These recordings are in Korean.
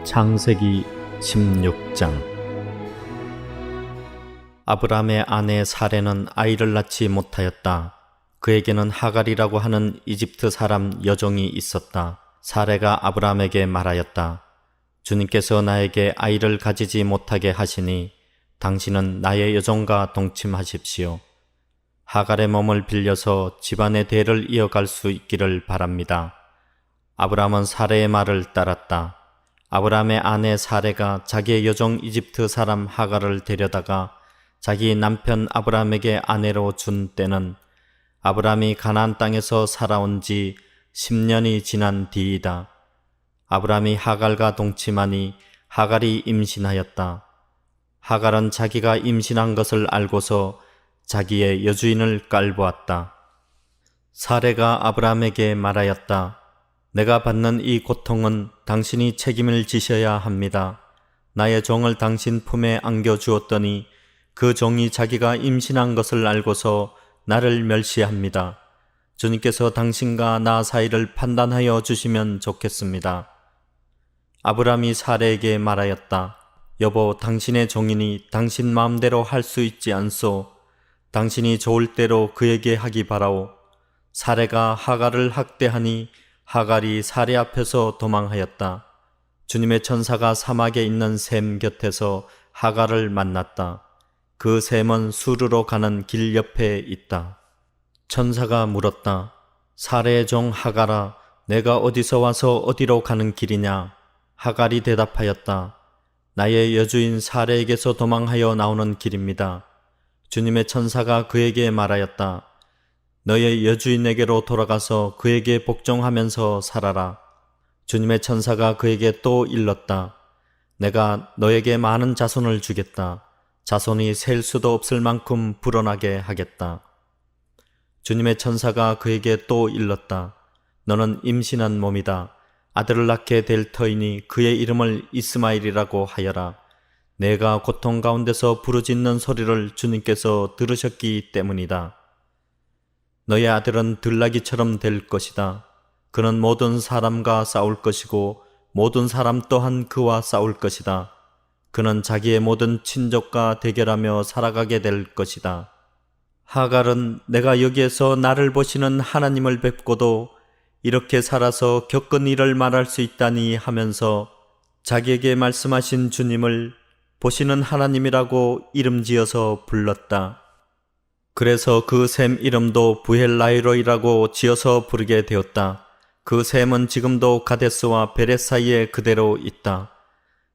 창세기 16장. 아브람의 아내 사레는 아이를 낳지 못하였다. 그에게는 하갈이라고 하는 이집트 사람 여종이 있었다. 사레가 아브람에게 말하였다. 주님께서 나에게 아이를 가지지 못하게 하시니 당신은 나의 여종과 동침하십시오. 하갈의 몸을 빌려서 집안의 대를 이어갈 수 있기를 바랍니다. 아브람은 사레의 말을 따랐다. 아브람의 아내 사레가 자기의 여종 이집트 사람 하갈을 데려다가 자기 남편 아브람에게 아내로 준 때는 아브람이 가나안 땅에서 살아온 지 10년이 지난 뒤이다. 아브람이 하갈과 동침하니 하갈이 임신하였다. 하갈은 자기가 임신한 것을 알고서 자기의 여주인을 깔보았다. 사레가 아브람에게 말하였다. 내가 받는 이 고통은 당신이 책임을 지셔야 합니다. 나의 종을 당신 품에 안겨주었더니 그 종이 자기가 임신한 것을 알고서 나를 멸시합니다. 주님께서 당신과 나 사이를 판단하여 주시면 좋겠습니다. 아브람이 사레에게 말하였다. 여보, 당신의 종이니 당신 마음대로 할 수 있지 않소. 당신이 좋을 대로 그에게 하기 바라오. 사레가 하갈을 학대하니 하갈이 사레 앞에서 도망하였다. 주님의 천사가 사막에 있는 샘 곁에서 하갈을 만났다. 그 샘은 수르로 가는 길 옆에 있다. 천사가 물었다. 사레의 종 하갈아, 내가 어디서 와서 어디로 가는 길이냐? 하갈이 대답하였다. 나의 여주인 사레에게서 도망하여 나오는 길입니다. 주님의 천사가 그에게 말하였다. 너의 여주인에게로 돌아가서 그에게 복종하면서 살아라. 주님의 천사가 그에게 또 일렀다. 내가 너에게 많은 자손을 주겠다. 자손이 셀 수도 없을 만큼 불어나게 하겠다. 주님의 천사가 그에게 또 일렀다. 너는 임신한 몸이다. 아들을 낳게 될 터이니 그의 이름을 이스마엘이라고 하여라. 내가 고통 가운데서 부르짖는 소리를 주님께서 들으셨기 때문이다. 너의 아들은 들나귀처럼 될 것이다. 그는 모든 사람과 싸울 것이고 모든 사람 또한 그와 싸울 것이다. 그는 자기의 모든 친족과 대결하며 살아가게 될 것이다. 하갈은 내가 여기에서 나를 보시는 하나님을 뵙고도 이렇게 살아서 겪은 일을 말할 수 있다니 하면서 자기에게 말씀하신 주님을 보시는 하나님이라고 이름지어서 불렀다. 그래서 그 샘 이름도 부헬라이로이라고 지어서 부르게 되었다. 그 샘은 지금도 가데스와 베렛 사이에 그대로 있다.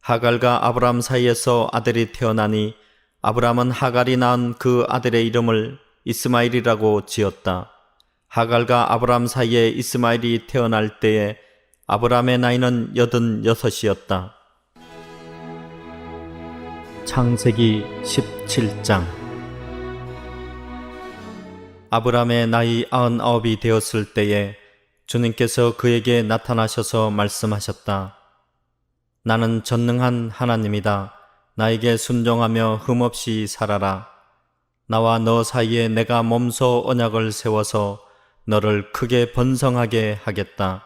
하갈과 아브람 사이에서 아들이 태어나니 아브람은 하갈이 낳은 그 아들의 이름을 이스마엘이라고 지었다. 하갈과 아브람 사이에 이스마엘이 태어날 때에 아브람의 나이는 86이었다. 창세기 17장. 아브람의 나이 99이 되었을 때에 주님께서 그에게 나타나셔서 말씀하셨다. 나는 전능한 하나님이다. 나에게 순종하며 흠없이 살아라. 나와 너 사이에 내가 몸소 언약을 세워서 너를 크게 번성하게 하겠다.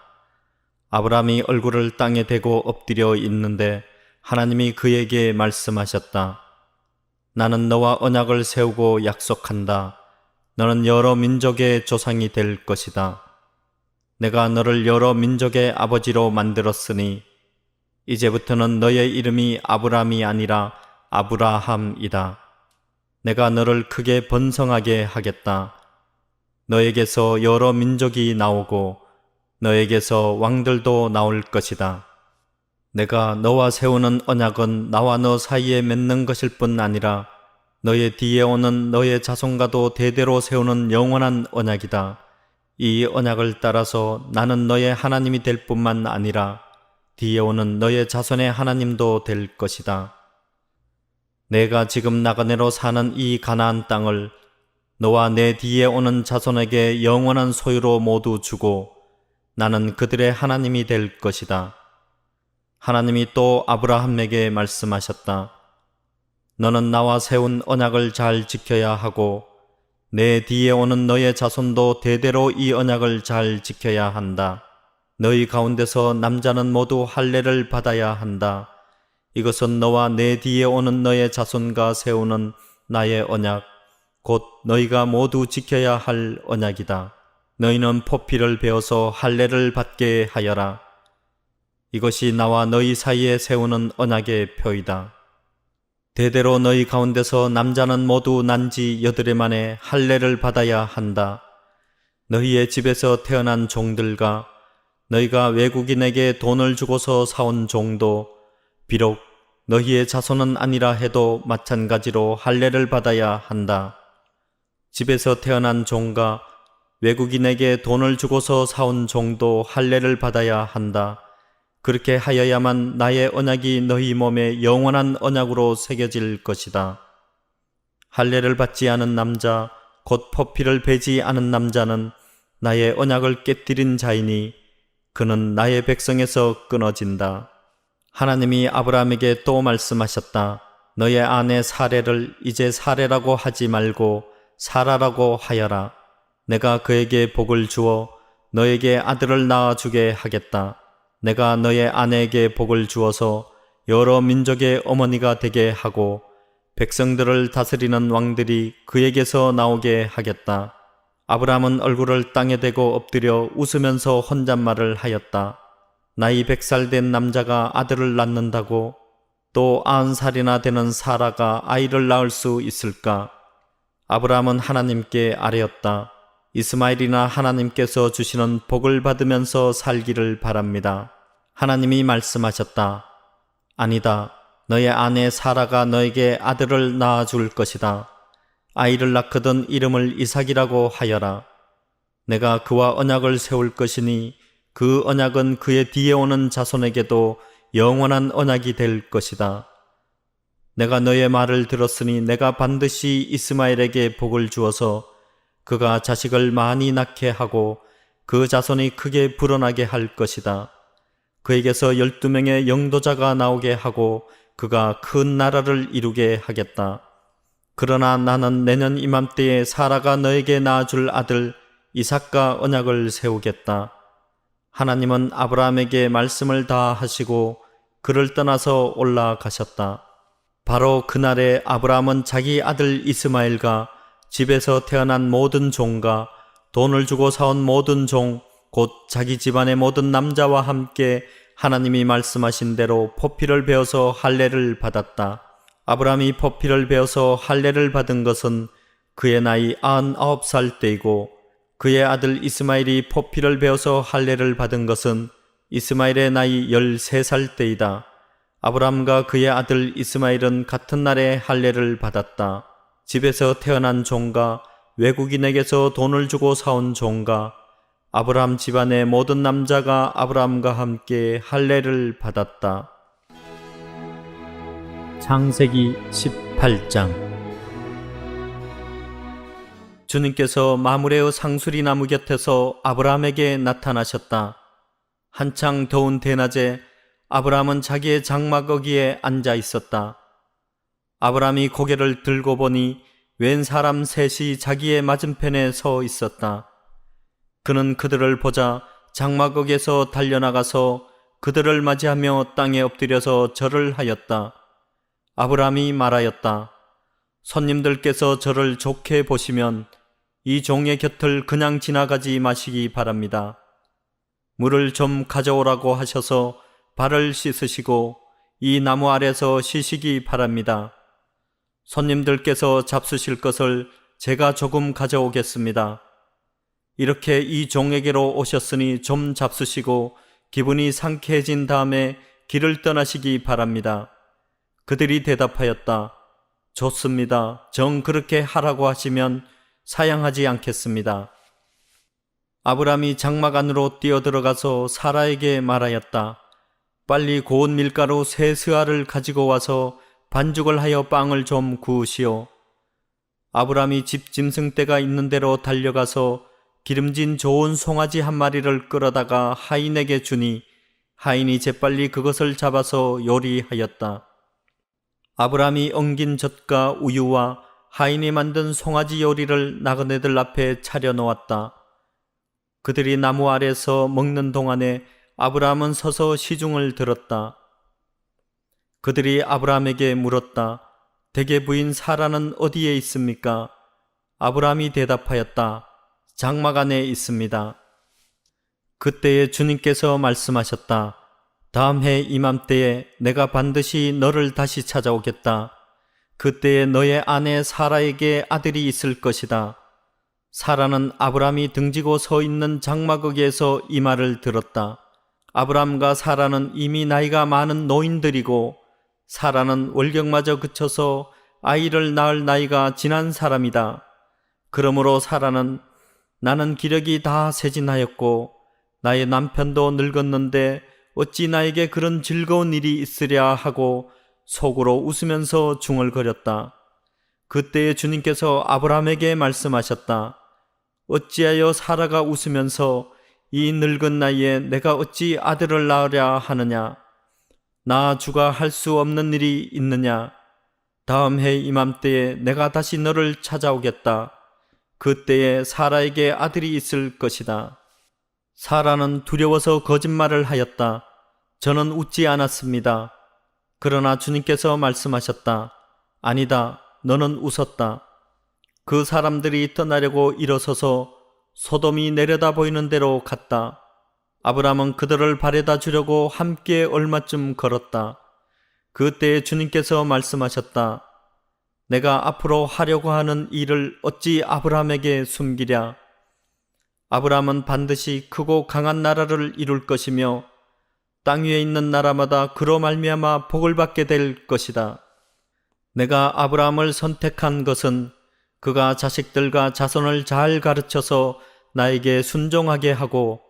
아브람이 얼굴을 땅에 대고 엎드려 있는데 하나님이 그에게 말씀하셨다. 나는 너와 언약을 세우고 약속한다. 너는 여러 민족의 조상이 될 것이다. 내가 너를 여러 민족의 아버지로 만들었으니 이제부터는 너의 이름이 아브람이 아니라 아브라함이다. 내가 너를 크게 번성하게 하겠다. 너에게서 여러 민족이 나오고 너에게서 왕들도 나올 것이다. 내가 너와 세우는 언약은 나와 너 사이에 맺는 것일 뿐 아니라 너의 뒤에 오는 너의 자손과도 대대로 세우는 영원한 언약이다. 이 언약을 따라서 나는 너의 하나님이 될 뿐만 아니라 뒤에 오는 너의 자손의 하나님도 될 것이다. 내가 지금 나그네로 사는 이 가나안 땅을 너와 내 뒤에 오는 자손에게 영원한 소유로 모두 주고 나는 그들의 하나님이 될 것이다. 하나님이 또 아브라함에게 말씀하셨다. 너는 나와 세운 언약을 잘 지켜야 하고 내 뒤에 오는 너의 자손도 대대로 이 언약을 잘 지켜야 한다. 너희 가운데서 남자는 모두 할례를 받아야 한다. 이것은 너와 내 뒤에 오는 너의 자손과 세우는 나의 언약, 곧 너희가 모두 지켜야 할 언약이다. 너희는 포피를 베어서 할례를 받게 하여라. 이것이 나와 너희 사이에 세우는 언약의 표이다. 대대로 너희 가운데서 남자는 모두 난지 8해 만에 할례를 받아야 한다. 너희의 집에서 태어난 종들과 너희가 외국인에게 돈을 주고서 사온 종도 비록 너희의 자손은 아니라 해도 마찬가지로 할례를 받아야 한다. 집에서 태어난 종과 외국인에게 돈을 주고서 사온 종도 할례를 받아야 한다. 그렇게 하여야만 나의 언약이 너희 몸에 영원한 언약으로 새겨질 것이다. 할례를 받지 않은 남자, 곧 포피를 베지 않은 남자는 나의 언약을 깨뜨린 자이니 그는 나의 백성에서 끊어진다. 하나님이 아브라함에게 또 말씀하셨다. 너의 아내 사레를 이제 사레라고 하지 말고 사라라고 하여라. 내가 그에게 복을 주어 너에게 아들을 낳아주게 하겠다. 내가 너의 아내에게 복을 주어서 여러 민족의 어머니가 되게 하고 백성들을 다스리는 왕들이 그에게서 나오게 하겠다. 아브라함은 얼굴을 땅에 대고 엎드려 웃으면서 혼잣말을 하였다. 나이 100살 된 남자가 아들을 낳는다고 또 90살이나 되는 사라가 아이를 낳을 수 있을까? 아브라함은 하나님께 아뢰었다. 이스마엘이나 하나님께서 주시는 복을 받으면서 살기를 바랍니다. 하나님이 말씀하셨다. 아니다. 너의 아내 사라가 너에게 아들을 낳아줄 것이다. 아이를 낳거든 이름을 이삭이라고 하여라. 내가 그와 언약을 세울 것이니 그 언약은 그의 뒤에 오는 자손에게도 영원한 언약이 될 것이다. 내가 너의 말을 들었으니 내가 반드시 이스마엘에게 복을 주어서 그가 자식을 많이 낳게 하고 그 자손이 크게 불어나게 할 것이다. 그에게서 12명의 영도자가 나오게 하고 그가 큰 나라를 이루게 하겠다. 그러나 나는 내년 이맘때에 사라가 너에게 낳아줄 아들 이삭과 언약을 세우겠다. 하나님은 아브라함에게 말씀을 다 하시고 그를 떠나서 올라가셨다. 바로 그날에 아브라함은 자기 아들 이스마엘과 집에서 태어난 모든 종과 돈을 주고 사온 모든 종, 곧 자기 집안의 모든 남자와 함께 하나님이 말씀하신 대로 포피를 베어서 할례를 받았다. 아브라함이 포피를 베어서 할례를 받은 것은 그의 나이 99살 때이고 그의 아들 이스마엘이 포피를 베어서 할례를 받은 것은 이스마엘의 나이 13살 때이다. 아브라함과 그의 아들 이스마엘은 같은 날에 할례를 받았다. 집에서 태어난 종과 외국인에게서 돈을 주고 사온 종과 아브라함 집안의 모든 남자가 아브라함과 함께 할례를 받았다. 창세기 18장. 주님께서 마므레의 상수리 나무 곁에서 아브라함에게 나타나셨다. 한창 더운 대낮에 아브라함은 자기의 장막 어귀에 앉아 있었다. 아브라함이 고개를 들고 보니 웬 사람 셋이 자기의 맞은편에 서 있었다. 그는 그들을 보자 장막옥에서 달려나가서 그들을 맞이하며 땅에 엎드려서 절을 하였다. 아브라함이 말하였다. 손님들께서 저를 좋게 보시면 이 종의 곁을 그냥 지나가지 마시기 바랍니다. 물을 좀 가져오라고 하셔서 발을 씻으시고 이 나무 아래서 쉬시기 바랍니다. 손님들께서 잡수실 것을 제가 조금 가져오겠습니다. 이렇게 이 종에게로 오셨으니 좀 잡수시고 기분이 상쾌해진 다음에 길을 떠나시기 바랍니다. 그들이 대답하였다. 좋습니다. 정 그렇게 하라고 하시면 사양하지 않겠습니다. 아브라함이 장막 안으로 뛰어들어가서 사라에게 말하였다. 빨리 고운 밀가루 3스아를 가지고 와서 반죽을 하여 빵을 좀 구우시오. 아브라함이 집 짐승떼가 있는 대로 달려가서 기름진 좋은 송아지 한 마리를 끌어다가 하인에게 주니 하인이 재빨리 그것을 잡아서 요리하였다. 아브라함이 엉긴 젖과 우유와 하인이 만든 송아지 요리를 나그네들 앞에 차려놓았다. 그들이 나무 아래서 먹는 동안에 아브라함은 서서 시중을 들었다. 그들이 아브라함에게 물었다. 대개 부인 사라는 어디에 있습니까? 아브라함이 대답하였다. 장막 안에 있습니다. 그때에 주님께서 말씀하셨다. 다음 해 이맘때에 내가 반드시 너를 다시 찾아오겠다. 그때에 너의 아내 사라에게 아들이 있을 것이다. 사라는 아브라함이 등지고 서 있는 장막에서 이 말을 들었다. 아브라함과 사라는 이미 나이가 많은 노인들이고 사라는 월경마저 그쳐서 아이를 낳을 나이가 지난 사람이다. 그러므로 사라는 나는 기력이 다 쇠진하였고 나의 남편도 늙었는데 어찌 나에게 그런 즐거운 일이 있으랴 하고 속으로 웃으면서 중얼거렸다. 그때에 주님께서 아브라함에게 말씀하셨다. 어찌하여 사라가 웃으면서 이 늙은 나이에 내가 어찌 아들을 낳으랴 하느냐? 나 주가 할 수 없는 일이 있느냐? 다음 해 이맘때에 내가 다시 너를 찾아오겠다. 그때에 사라에게 아들이 있을 것이다. 사라는 두려워서 거짓말을 하였다. 저는 웃지 않았습니다. 그러나 주님께서 말씀하셨다. 아니다. 너는 웃었다. 그 사람들이 떠나려고 일어서서 소돔이 내려다 보이는 데로 갔다. 아브라함은 그들을 바래다 주려고 함께 얼마쯤 걸었다. 그때에 주님께서 말씀하셨다. 내가 앞으로 하려고 하는 일을 어찌 아브라함에게 숨기랴? 아브라함은 반드시 크고 강한 나라를 이룰 것이며 땅 위에 있는 나라마다 그로 말미암아 복을 받게 될 것이다. 내가 아브라함을 선택한 것은 그가 자식들과 자손을 잘 가르쳐서 나에게 순종하게 하고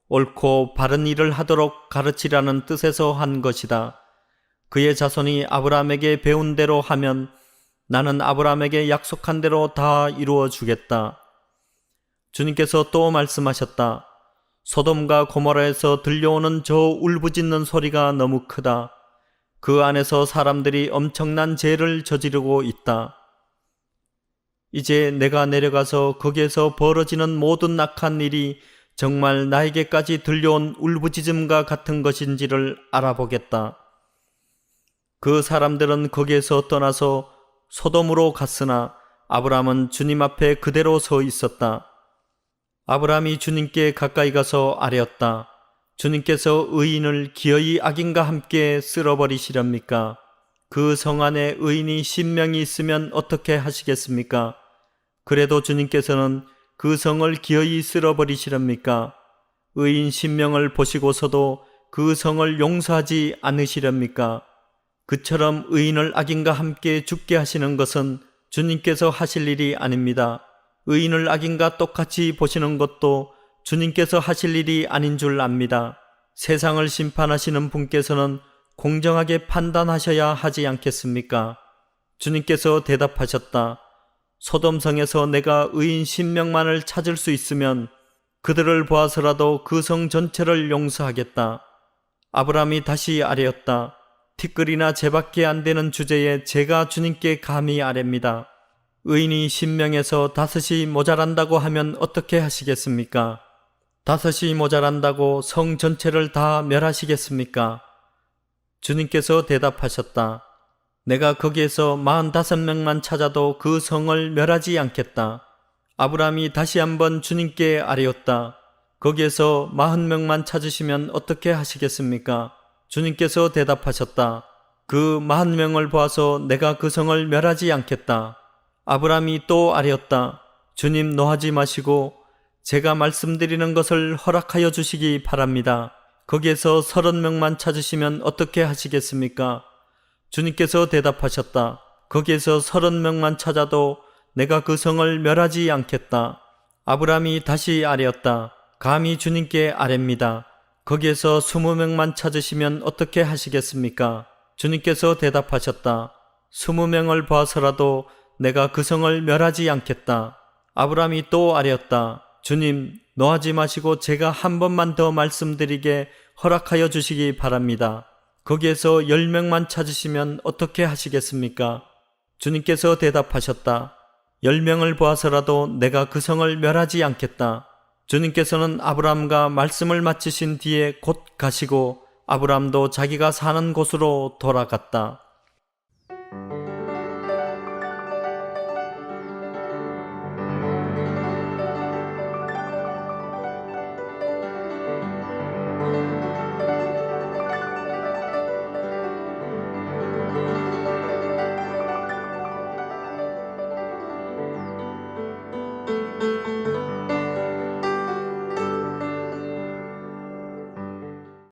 옳고 바른 일을 하도록 가르치라는 뜻에서 한 것이다. 그의 자손이 아브라함에게 배운 대로 하면 나는 아브라함에게 약속한 대로 다 이루어 주겠다. 주님께서 또 말씀하셨다. 소돔과 고모라에서 들려오는 저 울부짖는 소리가 너무 크다. 그 안에서 사람들이 엄청난 죄를 저지르고 있다. 이제 내가 내려가서 거기에서 벌어지는 모든 악한 일이 정말 나에게까지 들려온 울부짖음과 같은 것인지를 알아보겠다. 그 사람들은 거기에서 떠나서 소돔으로 갔으나 아브라함은 주님 앞에 그대로 서 있었다. 아브라함이 주님께 가까이 가서 아뢰었다. 주님께서 의인을 기어이 악인과 함께 쓸어버리시렵니까? 그 성 안에 의인이 10명이 있으면 어떻게 하시겠습니까? 그래도 주님께서는 그 성을 기어이 쓸어버리시렵니까? 의인 10명을 보시고서도 그 성을 용서하지 않으시렵니까? 그처럼 의인을 악인과 함께 죽게 하시는 것은 주님께서 하실 일이 아닙니다. 의인을 악인과 똑같이 보시는 것도 주님께서 하실 일이 아닌 줄 압니다. 세상을 심판하시는 분께서는 공정하게 판단하셔야 하지 않겠습니까? 주님께서 대답하셨다. 소돔성에서 내가 의인 10명만을 찾을 수 있으면 그들을 보아서라도 그 성 전체를 용서하겠다. 아브라함이 다시 아뢰었다. 티끌이나 재밖에 안 되는 주제에 제가 주님께 감히 아뢰입니다. 의인이 10명에서 5이 모자란다고 하면 어떻게 하시겠습니까? 5이 모자란다고 성 전체를 다 멸하시겠습니까? 주님께서 대답하셨다. 내가 거기에서 45명만 찾아도 그 성을 멸하지 않겠다. 아브라함이 다시 한번 주님께 아뢰었다. 거기에서 40명만 찾으시면 어떻게 하시겠습니까? 주님께서 대답하셨다. 그 40명을 보아서 내가 그 성을 멸하지 않겠다. 아브라함이 또 아뢰었다. 주님 노하지 마시고 제가 말씀드리는 것을 허락하여 주시기 바랍니다. 거기에서 30명만 찾으시면 어떻게 하시겠습니까? 주님께서 대답하셨다. 거기에서 30명만 찾아도 내가 그 성을 멸하지 않겠다. 아브라함이 다시 아뢰었다. 감히 주님께 아뢰입니다. 거기에서 20명만 찾으시면 어떻게 하시겠습니까? 주님께서 대답하셨다. 20명을 봐서라도 내가 그 성을 멸하지 않겠다. 아브라함이 또 아뢰었다. 주님, 노하지 마시고 제가 한 번만 더 말씀드리게 허락하여 주시기 바랍니다. 거기에서 10명만 찾으시면 어떻게 하시겠습니까? 주님께서 대답하셨다. 10명을 보아서라도 내가 그 성을 멸하지 않겠다. 주님께서는 아브라함과 말씀을 마치신 뒤에 곧 가시고 아브라함도 자기가 사는 곳으로 돌아갔다.